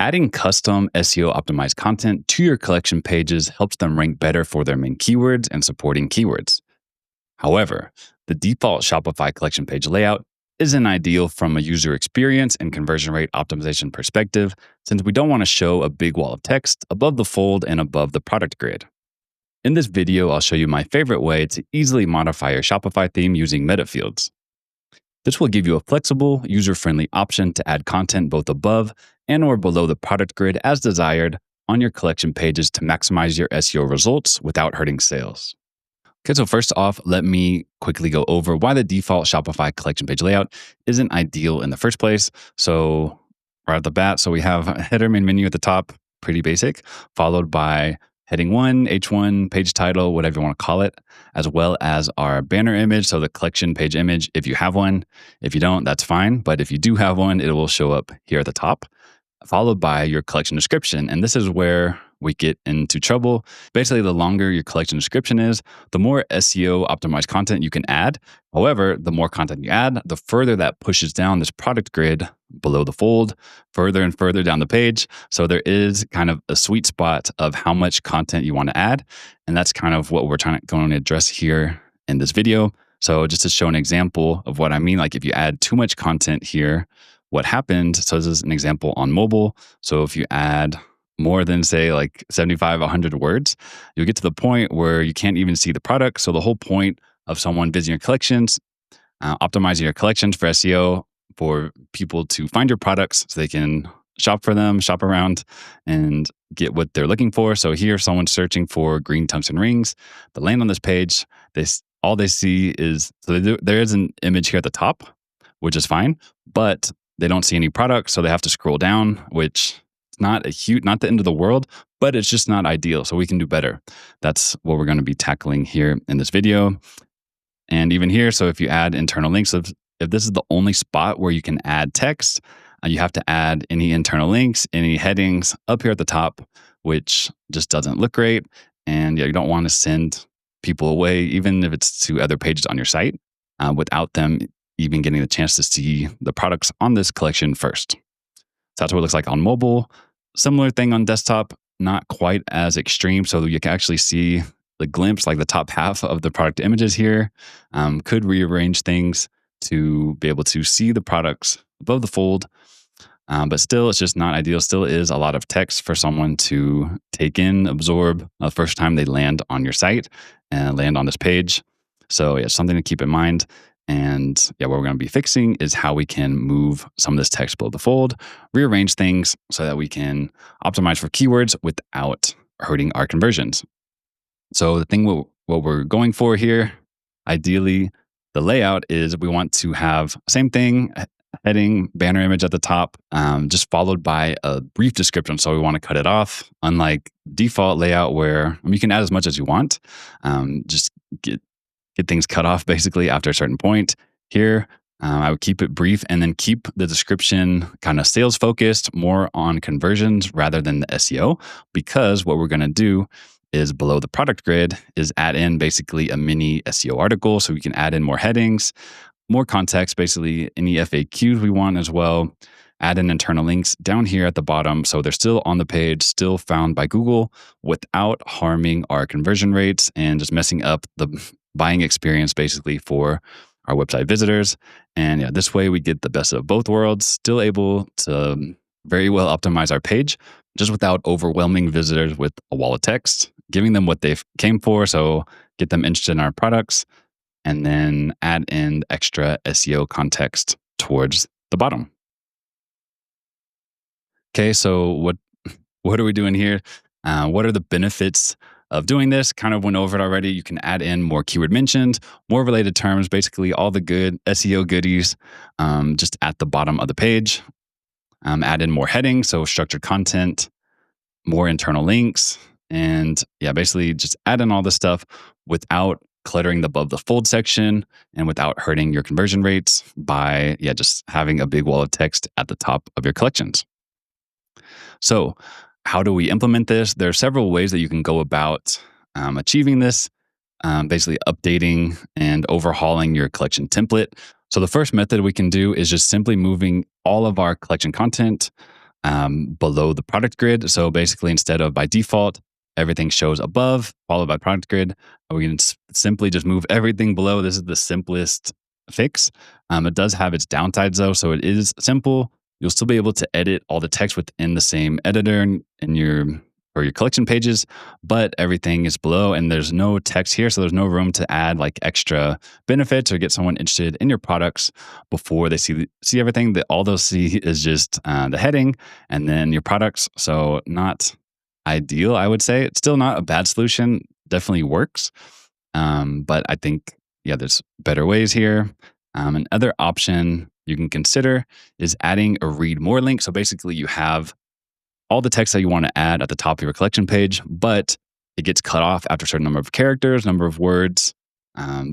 Adding custom SEO optimized content to your collection pages helps them rank better for their main keywords and supporting keywords. However, the default Shopify collection page layout isn't ideal from a user experience and conversion rate optimization perspective, since we don't want to show a big wall of text above the fold and above the product grid. In this video, I'll show you my favorite way to easily modify your Shopify theme using Metafields. This will give you a flexible, user-friendly option to add content both above and or below the product grid as desired on your collection pages to maximize your SEO results without hurting sales. Okay, so first off, let me quickly go over why the default Shopify collection page layout isn't ideal in the first place. So right off the bat, we have a header main menu at the top, pretty basic, followed by heading 1, H1, page title, whatever you want to call it, as well as our banner image, so the collection page image if you have one. If you don't, that's fine. But if you do have one, it will show up here at the top, followed by your collection description. And this is where we get into trouble. Basically, the longer your collection description is, the more SEO optimized content you can add. However, the more content you add, the further that pushes down this product grid below the fold, further and further down the page. So there is kind of a sweet spot of how much content you want to add. And that's kind of what we're going to address here in this video. So just to show an example of what I mean, like if you add too much content here, what happened, so this is an example on mobile. So if you add more than say like 75, 100 words, you'll get to the point where you can't even see the product. So the whole point of someone visiting your collections, optimizing your collections for SEO, for people to find your products so they can shop for them, shop around, and get what they're looking for. So here, someone's searching for green tungsten rings. They land on this page. All they see is, there is an image here at the top, which is fine, but they don't see any products. So they have to scroll down, which not the end of the world, but it's just not ideal. So we can do better. That's what we're going to be tackling here in this video. And even here, so if you add internal links, if this is the only spot where you can add text, you have to add any internal links, any headings up here at the top, which just doesn't look great. And you don't want to send people away, even if it's to other pages on your site, without them even getting the chance to see the products on this collection first. So that's what it looks like on mobile. Similar thing on desktop, not quite as extreme. So you can actually see the glimpse, like the top half of the product images here. Could rearrange things to be able to see the products above the fold. But still, it's just not ideal. Still is a lot of text for someone to take in, absorb the first time they land on your site and land on this page. So yeah, something to keep in mind. And yeah, what we're going to be fixing is how we can move some of this text below the fold, rearrange things so that we can optimize for keywords without hurting our conversions. So the thing what we're going for here, ideally, the layout is we want to have same thing, heading, banner image at the top, just followed by a brief description. So we want to cut it off, unlike default layout where you can add as much as you want. Just get things cut off basically after a certain point. Here, I would keep it brief and then keep the description kind of sales focused, more on conversions rather than the SEO, because what we're going to do is below the product grid is add in basically a mini SEO article. So we can add in more headings, more context, basically any FAQs we want as well. Add in internal links down here at the bottom. So they're still on the page, still found by Google without harming our conversion rates and just messing up the buying experience basically for our website visitors. And yeah, this way we get the best of both worlds, still able to very well optimize our page just without overwhelming visitors with a wall of text, giving them what they came for. So get them interested in our products and then add in extra SEO context towards the bottom. Okay, so what are we doing here? What are the benefits of doing this? Kind of went over it already. You can add in more keyword mentions, more related terms, basically all the good SEO goodies just at the bottom of the page. Add in more headings, so structured content, more internal links, and yeah, basically just add in all this stuff without cluttering the above the fold section and without hurting your conversion rates by just having a big wall of text at the top of your collections. So how do we implement this? There are several ways that you can go about achieving this, basically updating and overhauling your collection template. So the first method we can do is just simply moving all of our collection content below the product grid. So basically, instead of by default, everything shows above, followed by product grid, we can simply just move everything below. This is the simplest fix. It does have its downsides though. So it is simple. You'll still be able to edit all the text within the same editor in your or your collection pages, but everything is below and there's no text here. So there's no room to add like extra benefits or get someone interested in your products before they see everything. That all they'll see is just the heading and then your products. So not ideal, I would say. It's still not a bad solution. Definitely works. But I think, yeah, there's better ways here. Another option you can consider is adding a read more link. So basically, you have all the text that you want to add at the top of your collection page, but it gets cut off after a certain number of characters, number of words,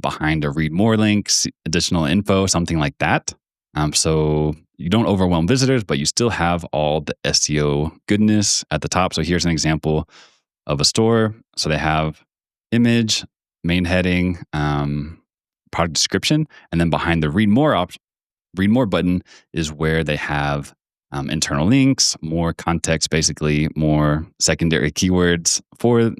behind a read more link, additional info, something like that. So you don't overwhelm visitors, but you still have all the SEO goodness at the top. So here's an example of a store. So they have image, main heading, product description, and then behind the read more button is where they have internal links, more context, basically more secondary keywords for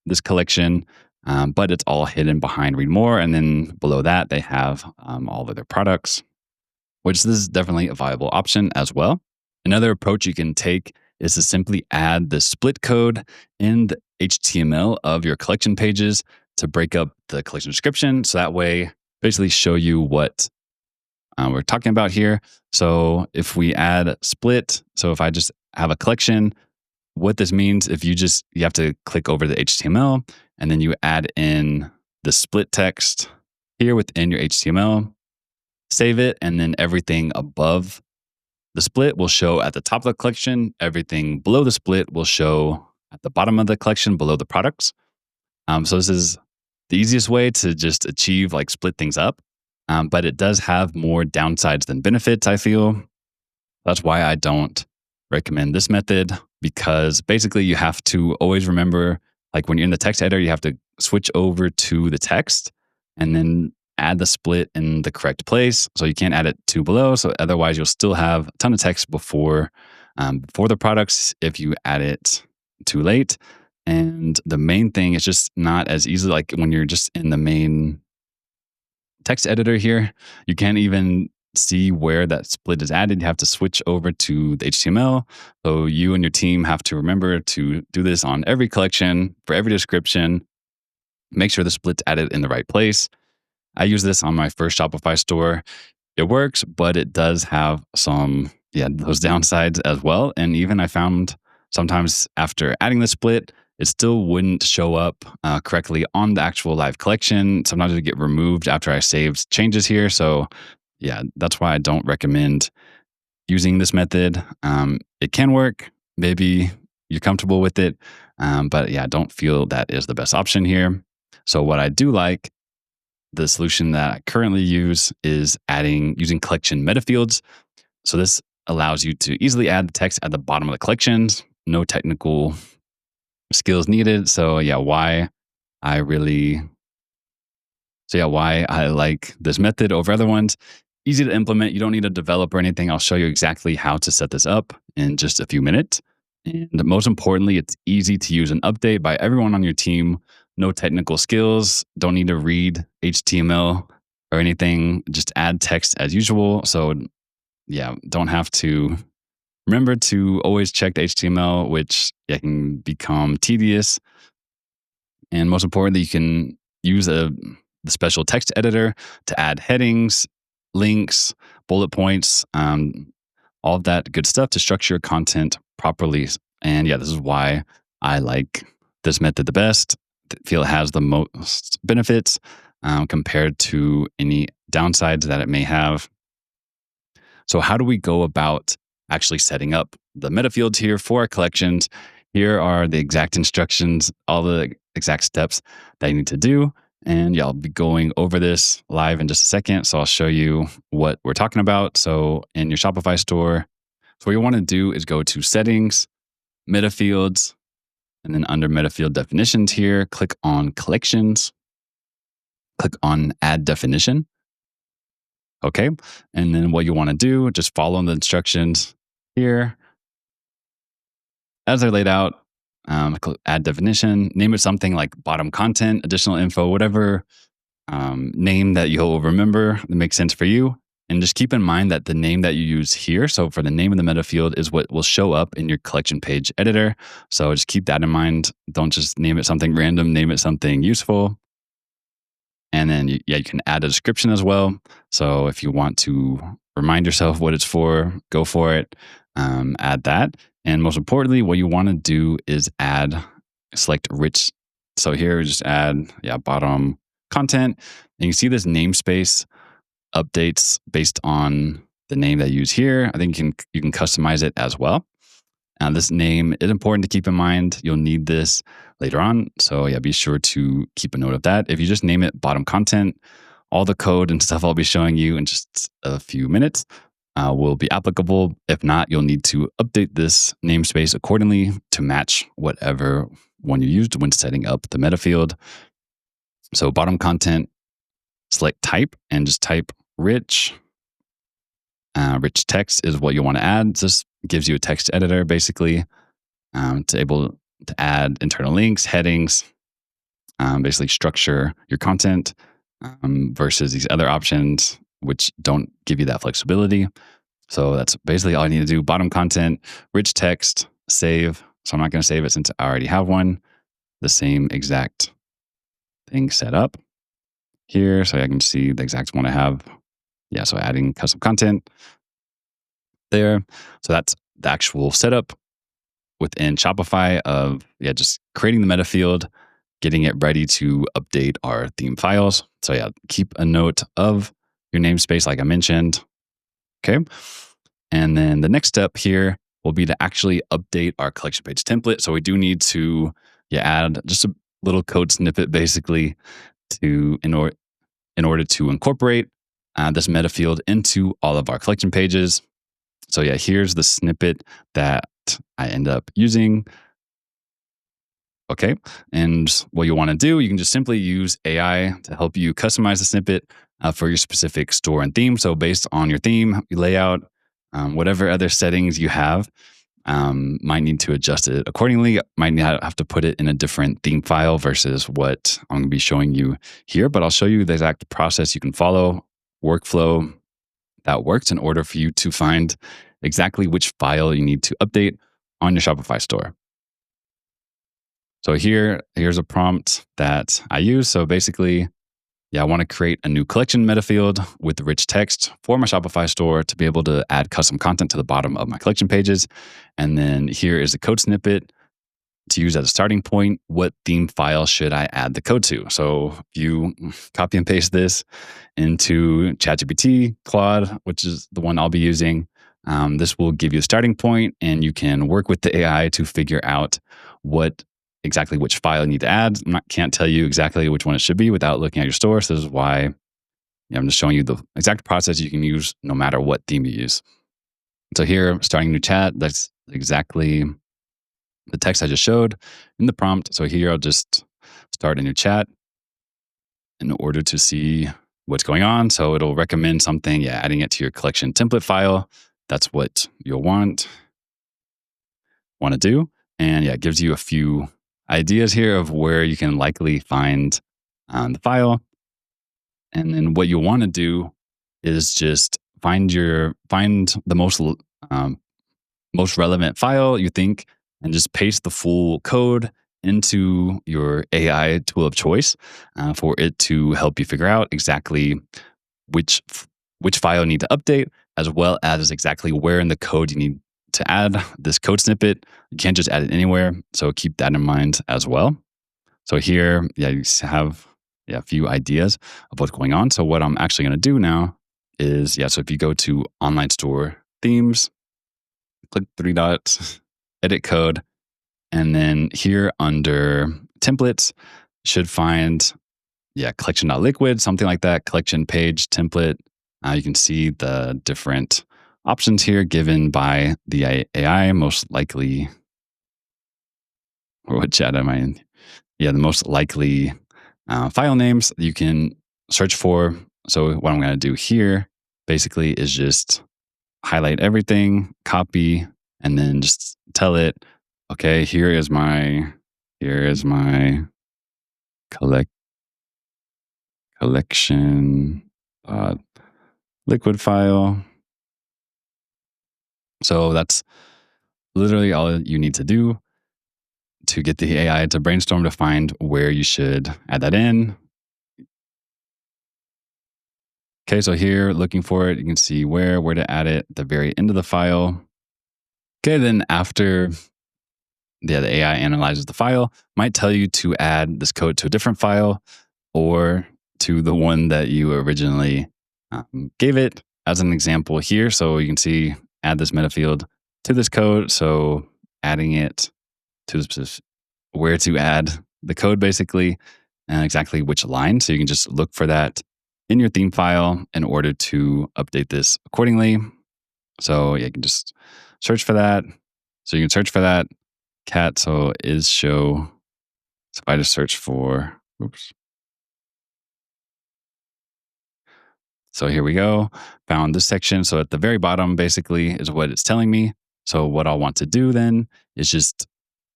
this collection. But it's all hidden behind read more, and then below that they have all of their products, which this is definitely a viable option as well. Another approach you can take is to simply add the split code in the HTML of your collection pages to break up the collection description. So that way, basically show you what we're talking about here. So if we add split, so if I just have a collection, what this means, if you have to click over the HTML and then you add in the split text here within your HTML, save it, and then everything above the split will show at the top of the collection. Everything below the split will show at the bottom of the collection below the products. So this is the easiest way to just achieve like split things up. But it does have more downsides than benefits, I feel. That's why I don't recommend this method, because basically you have to always remember, like when you're in the text editor, you have to switch over to the text and then add the split in the correct place. So you can't add it too below. So otherwise you'll still have a ton of text before the products if you add it too late. And the main thing is just not as easy, like when you're just in the main text editor here, you can't even see where that split is added. You have to switch over to the HTML. So you and your team have to remember to do this on every collection, for every description. Make sure the split's added in the right place. I use this on my first Shopify store. It works, but it does have some, those downsides as well. And even I found sometimes after adding the split, it still wouldn't show up correctly on the actual live collection. Sometimes it would get removed after I saved changes here. So that's why I don't recommend using this method. It can work. Maybe you're comfortable with it. But I don't feel that is the best option here. So what I do like, the solution that I currently use is using collection Metafields. So this allows you to easily add the text at the bottom of the collections. No technical skills needed. So why I like this method over other ones. Easy to implement. You don't need a developer or anything. I'll show you exactly how to set this up in just a few minutes. And most importantly, it's easy to use and update by everyone on your team. No technical skills. Don't need to read HTML or anything. Just add text as usual. So don't have to remember to always check the HTML, which can become tedious. And most importantly, you can use the special text editor to add headings, links, bullet points, all of that good stuff to structure your content properly. And this is why I like this method the best. I feel it has the most benefits compared to any downsides that it may have. So how do we go about actually setting up the Metafields here for our collections? Here are the exact instructions, all the exact steps that you need to do. And I'll be going over this live in just a second. So I'll show you what we're talking about. So in your Shopify store, so what you want to do is go to Settings, Metafields, and then under Metafield Definitions here, click on Collections, click on Add Definition. Okay. And then what you want to do, just follow the instructions here. as they're laid out. Add definition, name it something like bottom content, additional info, whatever name that you'll remember that makes sense for you. And just keep in mind that the name that you use here, so for the name of the meta field, is what will show up in your collection page editor. So just keep that in mind. Don't just name it something random, name it something useful. And then, you can add a description as well. So if you want to remind yourself what it's for, go for it. Add that. And most importantly, what you want to do is select rich. So here, just add, bottom content. And you see this namespace updates based on the name that you use here. I think you can customize it as well. This name is important to keep in mind. You'll need this later on. So be sure to keep a note of that. If you just name it bottom content, all the code and stuff I'll be showing you in just a few minutes will be applicable. If not, you'll need to update this namespace accordingly to match whatever one you used when setting up the meta field. So bottom content, select type and just type rich. Rich text is what you want to add. This gives you a text editor basically to able to add internal links, headings, basically structure your content versus these other options which don't give you that flexibility. So that's basically all I need to do. Bottom content, rich text, save. So I'm not going to save it since I already have one. The same exact thing set up here. So I can see the exact one I have. So adding custom content there. So that's the actual setup within Shopify of just creating the meta field, getting it ready to update our theme files. So keep a note of your namespace like I mentioned. Okay. And then the next step here will be to actually update our collection page template. So we do need to add just a little code snippet basically in order to incorporate this meta field into all of our collection pages. So here's the snippet that I end up using. Okay. And what you want to do, you can just simply use AI to help you customize the snippet for your specific store and theme. So based on your theme, your layout, whatever other settings you have, might need to adjust it accordingly. Might have to put it in a different theme file versus what I'm going to be showing you here. But I'll show you the exact process you can follow, workflow that works in order for you to find exactly which file you need to update on your Shopify store. So here's a prompt that I use. So basically, I want to create a new collection meta field with rich text for my Shopify store to be able to add custom content to the bottom of my collection pages. And then here is a code snippet to use as a starting point. What theme file should I add the code to? So if you copy and paste this into ChatGPT, Claude, which is the one I'll be using, this will give you a starting point, and you can work with the AI to figure out exactly which file you need to add. Can't tell you exactly which one it should be without looking at your store. So this is why I'm just showing you the exact process you can use no matter what theme you use. So here, starting a new chat, that's exactly the text I just showed in the prompt. So here, I'll just start a new chat in order to see what's going on. So it'll recommend something, adding it to your collection template file. That's what you'll want to do. And it gives you a few ideas here of where you can likely find the file. And then what you want to do is just find the most relevant file you think, and just paste the full code into your AI tool of choice for it to help you figure out exactly which file you need to update, as well as exactly where in the code you need to add this code snippet. You can't just add it anywhere. So keep that in mind as well. So here, you have a few ideas of what's going on. So what I'm actually going to do now is, so if you go to online store themes, click 3 dots, edit code, and then here under templates, should find, collection.liquid, something like that, collection page template. You can see the different options here given by the AI, most likely, or what chat am I in? The most likely file names you can search for. So what I'm going to do here basically is just highlight everything, copy, and then just tell it, Okay, here is my collect collection uh, liquid file. So that's literally all you need to do to get the AI to brainstorm to find where you should add that in. Okay, so here looking for it, you can see where to add it at the very end of the file. Okay, then after the AI analyzes the file, might tell you to add this code to a different file or to the one that you originally gave it as an example here. So you can see add this metafield to this code. So adding it to where to add the code basically and exactly which line. So you can just look for that in your theme file in order to update this accordingly. So yeah, you can just search for that. So you can search for that cat. So is show. So if I just search for, oops. So here we go. Found this section. So at the very bottom, basically, is what it's telling me. So what I'll want to do then is just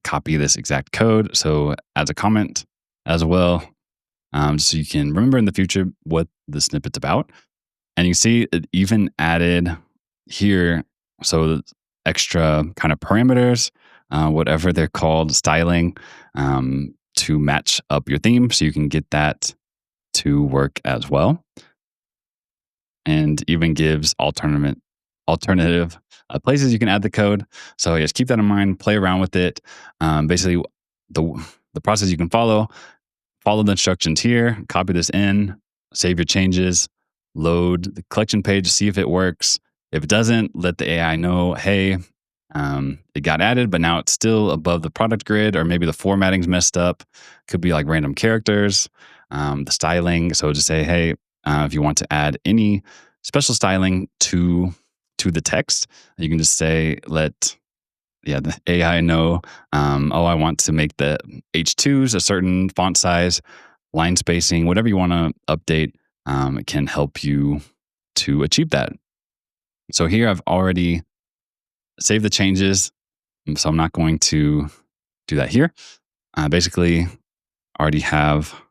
copy this exact code. So as a comment as well, so you can remember in the future what the snippet's about. And you see it even added here. So extra kind of parameters, whatever they're called, styling, to match up your theme. So you can get that to work as well, and even gives alternative places you can add the code. So just keep that in mind. Play around with it. Basically, the process you can follow the instructions here. Copy this in. Save your changes. Load the collection page. See if it works. If it doesn't, let the AI know, hey, it got added, but now it's still above the product grid, or maybe the formatting's messed up. Could be like random characters, the styling. So just say, hey, if you want to add any special styling to the text, you can just say, let the AI know, oh, I want to make the H2s a certain font size, line spacing, whatever you want to update. It can help you to achieve that. So here I've already saved the changes. So I'm not going to do that here. Basically, already have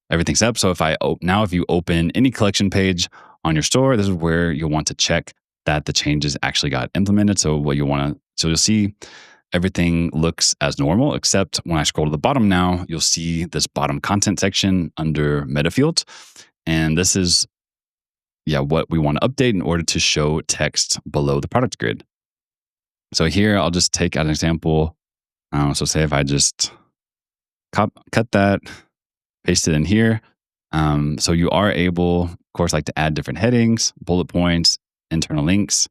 everything set up. So if you open any collection page on your store, this is where you'll want to check that the changes actually got implemented. So you'll see everything looks as normal, except when I scroll to the bottom now, you'll see this bottom content section under Metafields. And this is what we want to update in order to show text below the product grid. So here I'll just take as an example. So say if I just cut that, paste it in here. So you are able, of course, like to add different headings, bullet points, internal links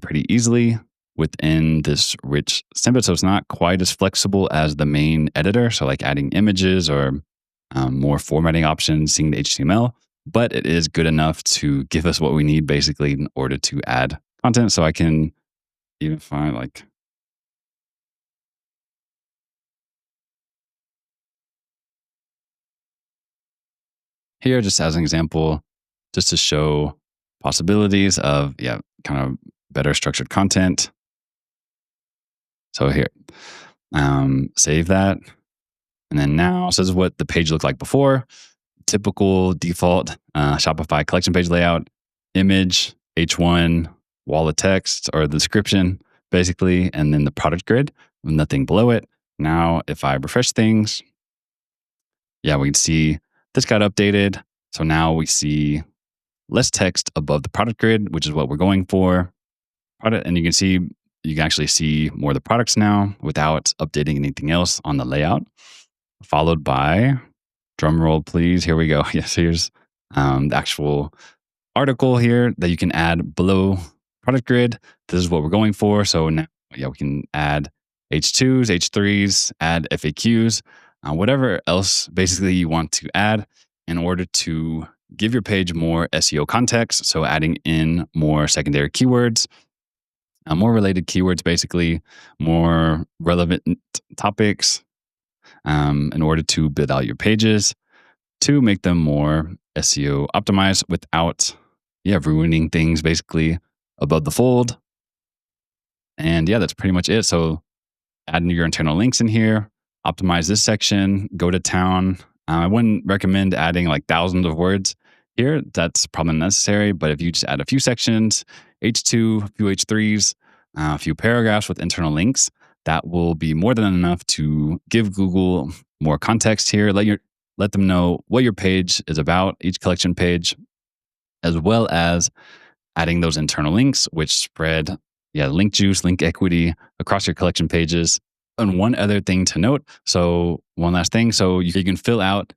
pretty easily within this rich snippet. So it's not quite as flexible as the main editor. So like adding images or more formatting options, seeing the HTML, but it is good enough to give us what we need basically in order to add content. So I can even find like, here, just as an example, just to show possibilities of, kind of better structured content. So here, save that. And then now, so this is what the page looked like before. Typical default Shopify collection page layout, image, H1, wall of text or the description, basically, and then the product grid with nothing below it. Now, if I refresh things, we can see this got updated. So now we see less text above the product grid, which is what we're going for. And you can actually see more of the products now without updating anything else on the layout. Followed by, drum roll, please. Here we go. Yes, here's the actual article here that you can add below product grid. This is what we're going for. So now, we can add H2s, H3s, add FAQs, whatever else basically you want to add in order to give your page more SEO context. So adding in more secondary keywords, more related keywords, basically more relevant topics, in order to build out your pages to make them more SEO optimized without ruining things basically above the fold. And yeah, that's pretty much it. So add your internal links in here, optimize this section, go to town. I wouldn't recommend adding like thousands of words here. That's probably necessary. But if you just add a few sections, H2, a few H3s, a few paragraphs with internal links, that will be more than enough to give Google more context here. Let them know what your page is about, each collection page, as well as adding those internal links, which spread, link juice, link equity across your collection pages. And one other thing to note, so one last thing, so you can fill out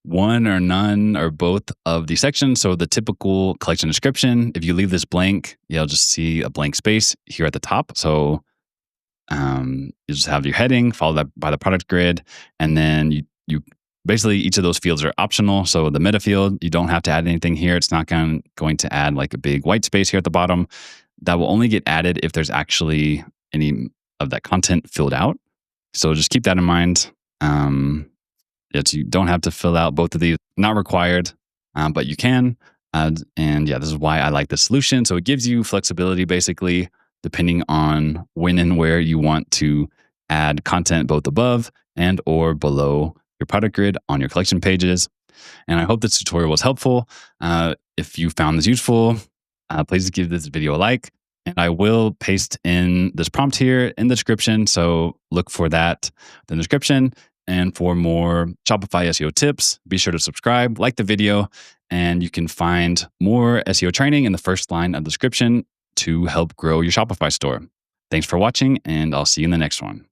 one or none or both of the sections. So the typical collection description, if you leave this blank, you'll just see a blank space here at the top. So you just have your heading, followed up by the product grid, and then you basically each of those fields are optional. So the meta field, you don't have to add anything here. It's not going to add like a big white space here at the bottom. That will only get added if there's actually any of that content filled out. So just keep that in mind. You don't have to fill out both of these. Not required, but you can. And this is why I like the solution. So it gives you flexibility, basically, depending on when and where you want to add content both above and or below your product grid on your collection pages. And I hope this tutorial was helpful. If you found this useful, please give this video a like. And I will paste in this prompt here in the description. So look for that in the description. And for more Shopify SEO tips, be sure to subscribe, like the video, and you can find more SEO training in the first line of the description to help grow your Shopify store. Thanks for watching, and I'll see you in the next one.